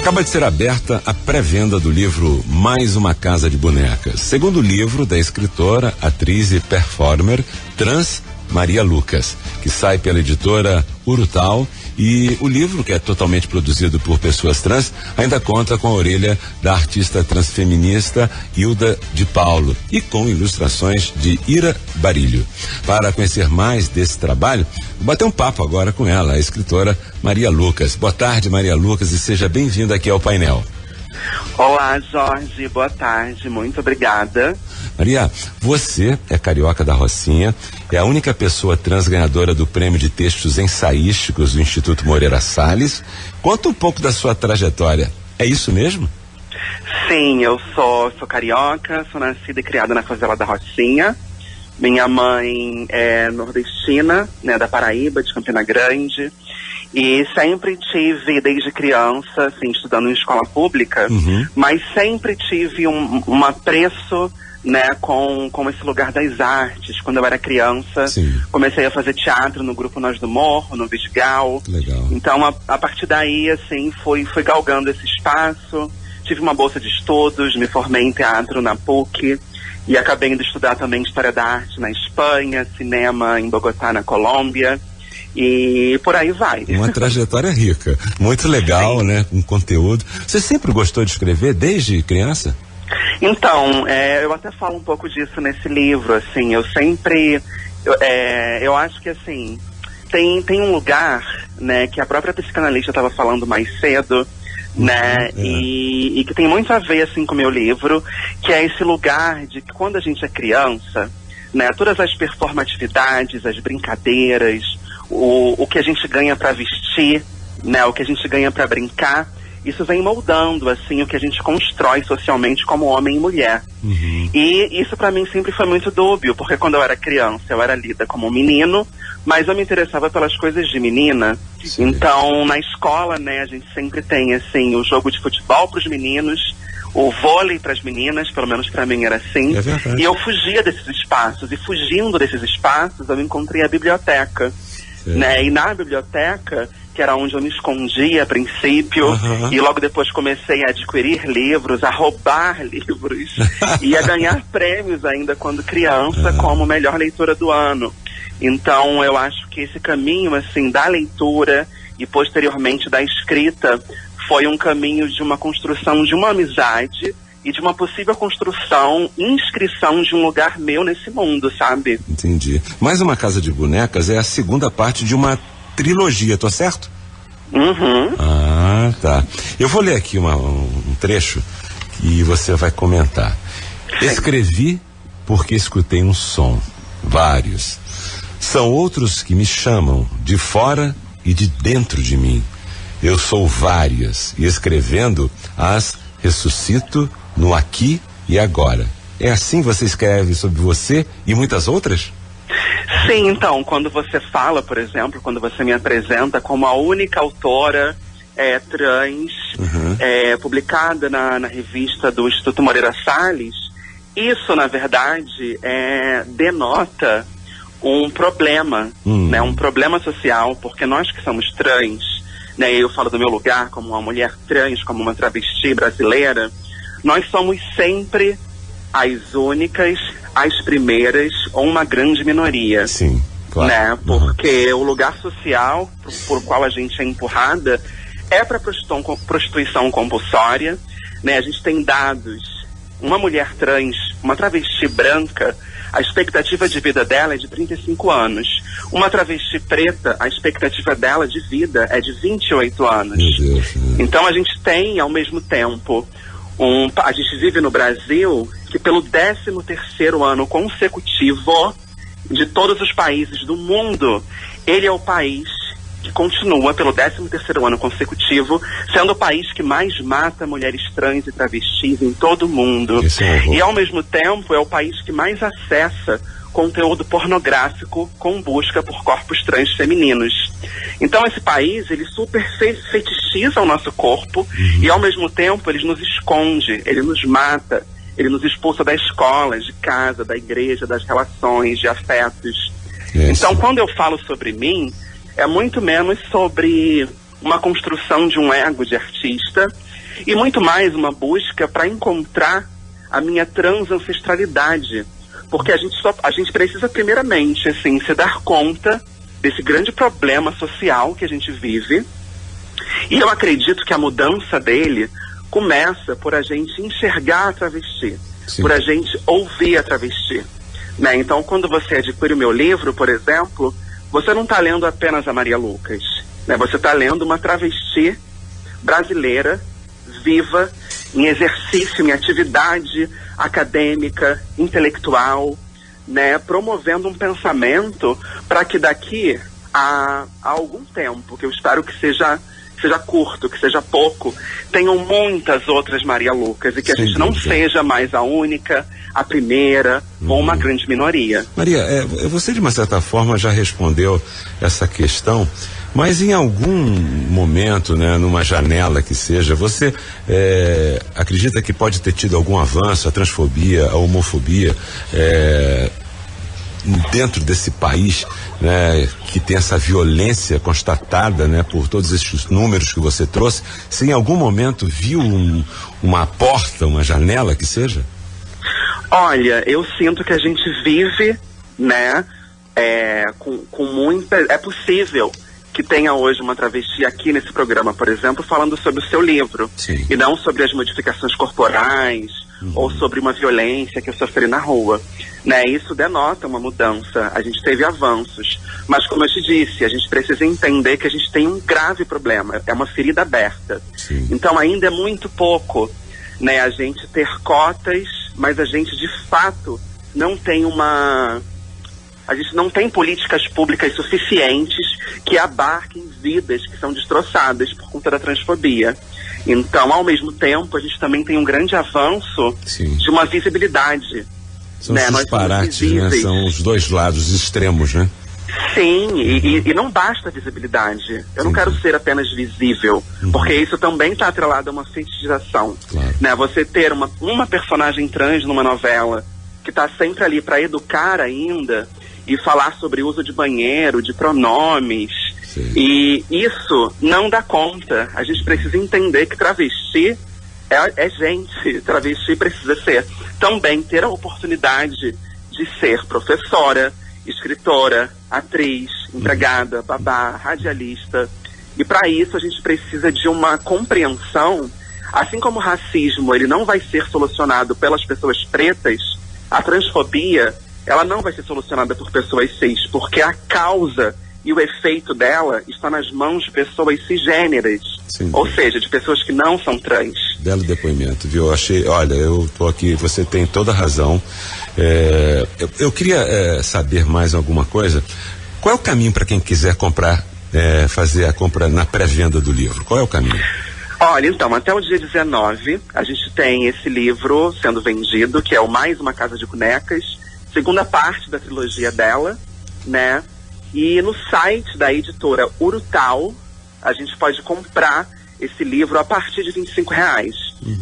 Acaba de ser aberta a pré-venda do livro Mais uma Casa de Bonecas, segundo livro da escritora, atriz e performer trans Maria Lucas, que sai pela editora Urutau, e o livro, que é totalmente produzido por pessoas trans, ainda conta com a orelha da artista transfeminista Hilda de Paulo e com ilustrações de Ira Barilho. Para conhecer mais desse trabalho, vou bater um papo agora com ela, a escritora Maria Lucas. Boa tarde, Maria Lucas, e seja bem-vinda aqui ao painel. Olá, Jorge, boa tarde, muito obrigada. Maria, você é carioca da Rocinha, é a única pessoa trans ganhadora do prêmio de textos ensaísticos do Instituto Moreira Salles. Conta um pouco da sua trajetória, é isso mesmo? Sim, eu sou carioca, sou nascida e criada na favela da Rocinha. Minha mãe é nordestina, né, da Paraíba, de Campina Grande. E sempre tive, desde criança, assim, estudando em escola pública, mas sempre tive um apreço, né, com esse lugar das artes. Quando eu era criança, comecei a fazer teatro no grupo Nós do Morro, no Vidigal. Legal. Então, a partir daí, assim, fui galgando esse espaço. Tive uma bolsa de estudos, me formei em teatro na PUC e acabei indo estudar também História da Arte na Espanha, cinema em Bogotá, na Colômbia. E por aí vai. Uma trajetória rica, muito legal, sim, né? Com conteúdo. Você sempre gostou de escrever desde criança? Então, eu até falo um pouco disso nesse livro, assim, eu sempre, eu acho que, assim, tem um lugar, né, que a própria psicanalista estava falando mais cedo, né, e que tem muito a ver, assim, com o meu livro, que é esse lugar de que quando a gente é criança, né, todas as performatividades, as brincadeiras, o que a gente ganha para vestir, né, o que a gente ganha para brincar, isso vem moldando, assim, o que a gente constrói socialmente como homem e mulher. E isso para mim sempre foi muito dúbio, porque quando eu era criança eu era lida como um menino, mas eu me interessava pelas coisas de menina. Sim. Então, na escola, né, a gente sempre tem, assim, o jogo de futebol para os meninos, o vôlei para as meninas, pelo menos para mim era assim. E eu fugia desses espaços, e fugindo desses espaços eu encontrei a biblioteca. Né? E na biblioteca, que era onde eu me escondia a princípio, e logo depois comecei a adquirir livros, a roubar livros, e a ganhar prêmios ainda quando criança, como melhor leitora do ano. Então eu acho que esse caminho, assim, da leitura e posteriormente da escrita foi um caminho de uma construção de uma amizade e de uma possível construção, inscrição de um lugar meu nesse mundo, sabe? Entendi. Mais uma Casa de Bonecas é a segunda parte de uma trilogia, tô certo? Ah, tá. Eu vou ler aqui um trecho e você vai comentar. Sim. Escrevi porque escutei um som, vários. São outros que me chamam de fora e de dentro de mim. Eu sou várias e escrevendo as ressuscito no aqui e agora. É assim você escreve sobre você e muitas outras? Sim, então, quando você fala, por exemplo, quando você me apresenta como a única autora trans publicada na revista do Instituto Moreira Salles, isso, na verdade, denota um problema, né, um problema social, porque nós que somos trans, né, eu falo do meu lugar como uma mulher trans, como uma travesti brasileira, nós somos sempre as únicas, as primeiras ou uma grande minoria. Sim, claro. Né? Porque o lugar social por qual a gente é empurrada é para prostituição compulsória, né? A gente tem dados, uma mulher trans, uma travesti branca, a expectativa de vida dela é de 35 anos. Uma travesti preta, a expectativa dela de vida é de 28 anos. Meu Deus. Então a gente tem, ao mesmo tempo, a gente vive no Brasil que pelo 13º ano consecutivo de todos os países do mundo, ele é o país que continua pelo 13º ano consecutivo sendo o país que mais mata mulheres trans e travestis em todo o mundo. E ao mesmo tempo é o país que mais acessa conteúdo pornográfico com busca por corpos trans femininos. Então esse país, ele super fetichiza o nosso corpo e ao mesmo tempo ele nos esconde, ele nos mata, ele nos expulsa da escola, de casa, da igreja, das relações, de afetos. Então quando eu falo sobre mim, é muito menos sobre uma construção de um ego de artista e muito mais uma busca para encontrar a minha transancestralidade, porque a gente precisa primeiramente, assim, se dar conta desse grande problema social que a gente vive, e eu acredito que a mudança dele começa por a gente enxergar a travesti, por a gente ouvir a travesti, né? Então, quando você adquire o meu livro, por exemplo, você não está lendo apenas a Maria Lucas, né? Você está lendo uma travesti brasileira, viva, em exercício, em atividade acadêmica, intelectual, né? Promovendo um pensamento para que daqui a algum tempo, que eu espero que seja curto, que seja pouco, tenham muitas outras Maria Lucas, e que a gente não seja mais a única, a primeira, ou uma grande minoria. Maria, você de uma certa forma já respondeu essa questão, mas em algum momento, né, numa janela que seja, você acredita que pode ter tido algum avanço, a transfobia, a homofobia, dentro desse país, né, que tem essa violência constatada, né, por todos esses números que você trouxe? Se em algum momento viu uma porta, uma janela que seja? Olha, eu sinto que a gente vive, né, com muita... É possível que tenha hoje uma travesti aqui nesse programa, por exemplo, falando sobre o seu livro. Sim. E não sobre as modificações corporais, ou sobre uma violência que eu sofri na rua, né? Isso denota uma mudança, a gente teve avanços, mas como eu te disse, a gente precisa entender que a gente tem um grave problema, é uma ferida aberta. Sim. Então ainda é muito pouco, né, a gente ter cotas, mas a gente de fato não tem a gente não tem políticas públicas suficientes que abarquem vidas que são destroçadas por conta da transfobia. Então, ao mesmo tempo, a gente também tem um grande avanço de uma visibilidade. São os disparates, né? São os dois lados extremos, né? Sim, e não basta a visibilidade. Eu não quero ser apenas visível, porque isso também está atrelado a uma fetichização. Claro. Né? Você ter uma personagem trans numa novela que está sempre ali para educar ainda e falar sobre uso de banheiro, de pronomes. Sim. E isso não dá conta. A gente precisa entender que travesti é gente. Travesti precisa também ter a oportunidade de ser professora, escritora, atriz, empregada, babá, radialista. E para isso a gente precisa de uma compreensão. Assim como o racismo ele não vai ser solucionado pelas pessoas pretas, a transfobia ela não vai ser solucionada por pessoas cis, porque a causa e o efeito dela está nas mãos de pessoas cisgêneras, ou seja, de pessoas que não são trans. Belo depoimento, viu? Olha, eu tô aqui, você tem toda a razão. Eu queria saber mais alguma coisa. Qual é o caminho para quem quiser comprar, fazer a compra na pré-venda do livro? Qual é o caminho? Olha, então, até o dia 19, a gente tem esse livro sendo vendido, que é o Mais Uma Casa de Bonecas, segunda parte da trilogia dela, né? E no site da editora Urutau, a gente pode comprar esse livro a partir de R$25,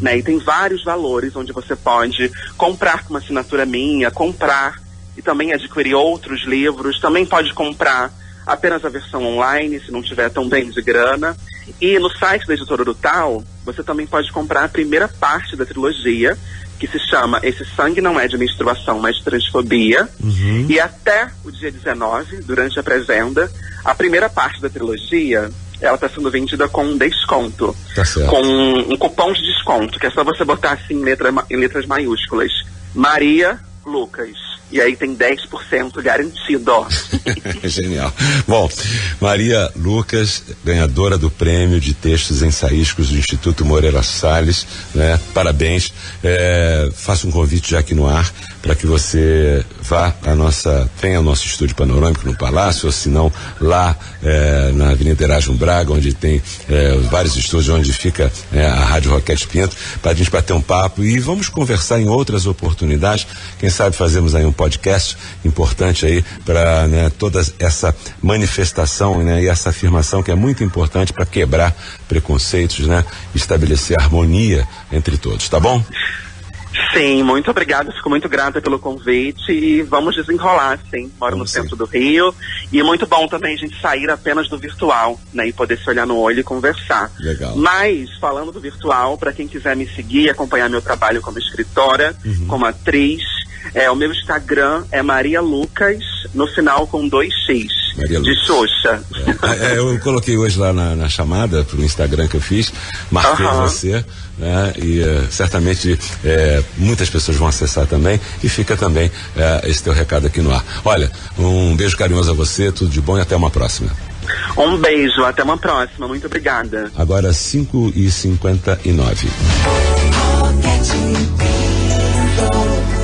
né? E tem vários valores onde você pode comprar com uma assinatura minha, comprar e também adquirir outros livros. Também pode comprar apenas a versão online, se não tiver tão bem de grana. E no site da editora Urutau, você também pode comprar a primeira parte da trilogia, que se chama Esse Sangue Não É de Menstruação, mas de Transfobia. E até o dia 19, durante a pré-venda, a primeira parte da trilogia, ela está sendo vendida com um desconto. Tá certo. Com um cupom de desconto, que é só você botar assim em letras maiúsculas. Maria Lucas. E aí tem 10% garantido, ó. Genial. Bom, Maria Lucas, ganhadora do prêmio de textos ensaísticos do Instituto Moreira Salles, né? Parabéns. Faço um convite já aqui no ar para que você vá tenha o nosso estúdio panorâmico no Palácio, ou se não, lá na Avenida Erasmo Braga, onde tem vários estúdios, onde fica a Rádio Roquete Pinto, para a gente bater um papo e vamos conversar em outras oportunidades. Quem sabe fazemos aí um podcast importante aí para, né, toda essa manifestação, né, e essa afirmação que é muito importante para quebrar preconceitos, né, estabelecer harmonia entre todos, tá bom? Sim, muito obrigada, fico muito grata pelo convite e vamos desenrolar, sim. Moro no centro do Rio e é muito bom também a gente sair apenas do virtual, né, e poder se olhar no olho e conversar. Legal. Mas, falando do virtual, para quem quiser me seguir e acompanhar meu trabalho como escritora, como atriz, o meu Instagram é Maria Lucas, no final com 2x, de Xuxa. Eu coloquei hoje lá na chamada pro Instagram que eu fiz, marquei você, né? E certamente muitas pessoas vão acessar também e fica também esse teu recado aqui no ar. Olha, um beijo carinhoso a você, tudo de bom e até uma próxima. Um beijo, até uma próxima, muito obrigada. Agora 5h59.